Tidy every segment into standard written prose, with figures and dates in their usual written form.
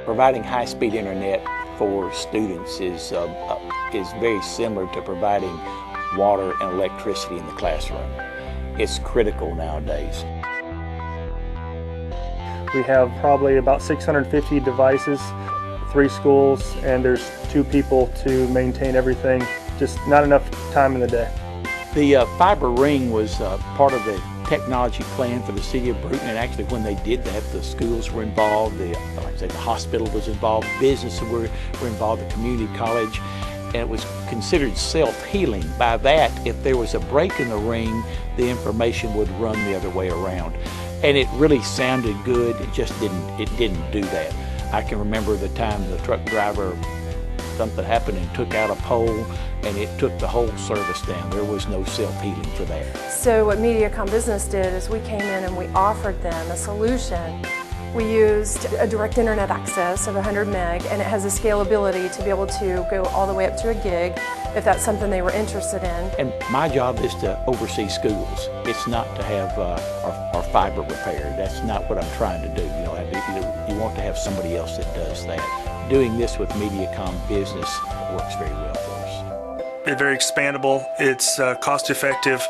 Providing high-speed internet for students is very similar to providing water and electricity in the classroom. It's critical nowadays. We have probably about 650 devices, 3 schools, and there's 2 people to maintain everything. Just not enough time in the day. The fiber ring was part of the technology plan for the city of Brewton, and actually when they did that, the schools were involved, like I said, the hospital was involved, businesses were involved, the community college, and it was considered self-healing. By that, if there was a break in the ring, the information would run the other way around. And it really sounded good, it just didn't do that. I can remember the time the truck driver, something happened and took out a pole, and it took the whole service down. There was no self-healing for that. So what MediaCom Business did is we came in and we offered them a solution. We used a direct internet access of 100 meg, and it has a scalability to be able to go all the way up to a gig if that's something they were interested in. And my job is to oversee schools. It's not to have our fiber repaired. That's not what I'm trying to do. You want to have somebody else that does that. Doing this with MediaCom Business works very well for us. It's very expandable, it's cost effective,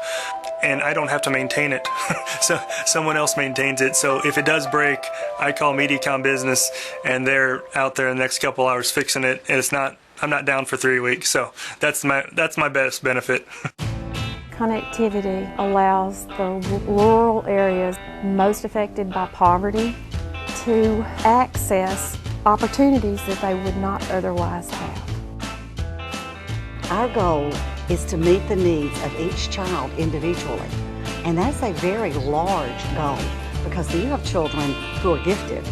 and I don't have to maintain it. So someone else maintains it. So if it does break, I call MediaCom Business and they're out there in the next couple hours fixing it, and I'm not down for 3 weeks. So that's my best benefit. Connectivity allows the rural areas most affected by poverty to access opportunities that they would not otherwise have. Our goal is to meet the needs of each child individually, and that's a very large goal because you have children who are gifted,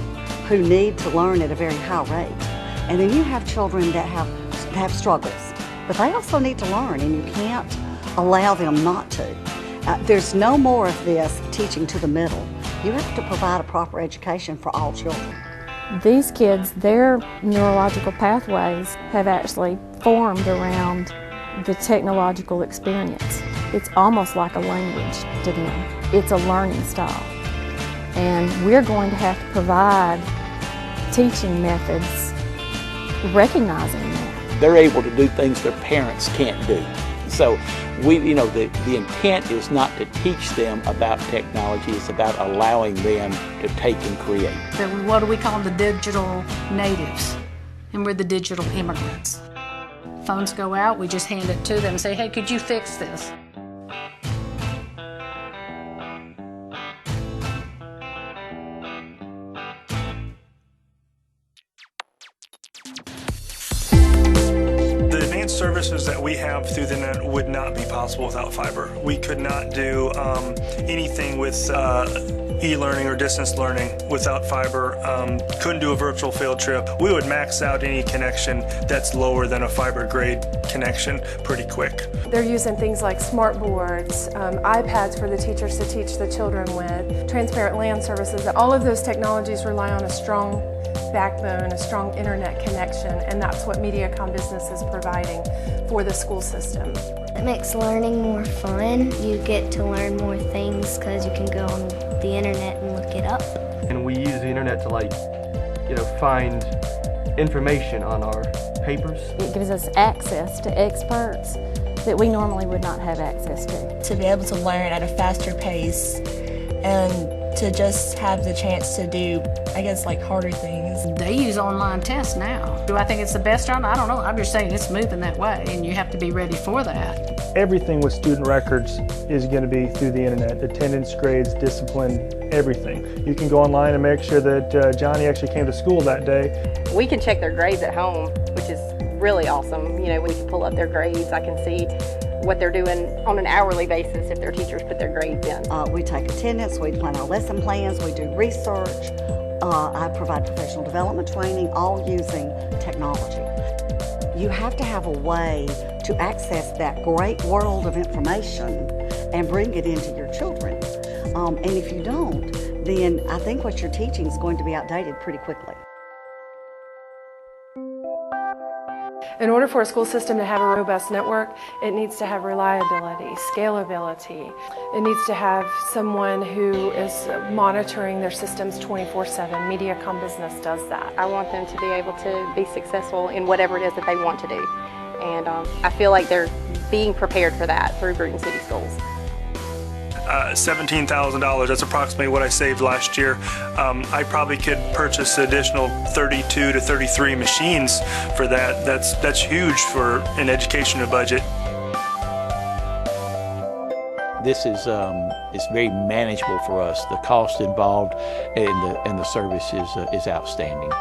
who need to learn at a very high rate, and then you have children that have struggles, but they also need to learn, and you can't allow them not to. There's no more of this teaching to the middle. You have to provide a proper education for all children. These kids, their neurological pathways have actually formed around the technological experience. It's almost like a language to them. It's a learning style. And we're going to have to provide teaching methods recognizing that. They're able to do things their parents can't do. So the intent is not to teach them about technology, it's about allowing them to take and create. What do we call them? The digital natives, and we're the digital immigrants. Phones go out, we just hand it to them and say, hey, could you fix this? Services that we have through the net would not be possible without fiber. We could not do anything with e-learning or distance learning without fiber. Couldn't do a virtual field trip. We would max out any connection that's lower than a fiber grade connection pretty quick. They're using things like smart boards, iPads for the teachers to teach the children with, transparent LAN services. All of those technologies rely on a strong backbone, a strong internet connection, and that's what MediaCom Business is providing for the school system. It makes learning more fun. You get to learn more things because you can go on the internet and look it up. And we use the internet to find information on our papers. It gives us access to experts that we normally would not have access to. To be able to learn at a faster pace and to just have the chance to do, I guess, like harder things. They use online tests now. Do I think it's the best route? I don't know. I'm just saying it's moving that way, and you have to be ready for that. Everything with student records is going to be through the internet. Attendance, grades, discipline, everything. You can go online and make sure that Johnny actually came to school that day. We can check their grades at home, which is really awesome. We can pull up their grades. I can see what they're doing on an hourly basis if their teachers put their grades in. We take attendance, we plan our lesson plans, we do research. I provide professional development training, all using technology. You have to have a way to access that great world of information and bring it into your children. And if you don't, then I think what you're teaching is going to be outdated pretty quickly. In order for a school system to have a robust network, it needs to have reliability, scalability. It needs to have someone who is monitoring their systems 24/7. MediaCom Business does that. I want them to be able to be successful in whatever it is that they want to do. And I feel like they're being prepared for that through Brewton City Schools. $17,000, that's approximately what I saved last year. I probably could purchase additional 32 to 33 machines for that. That's huge for an education budget. This is very manageable for us. The cost involved and the service is outstanding.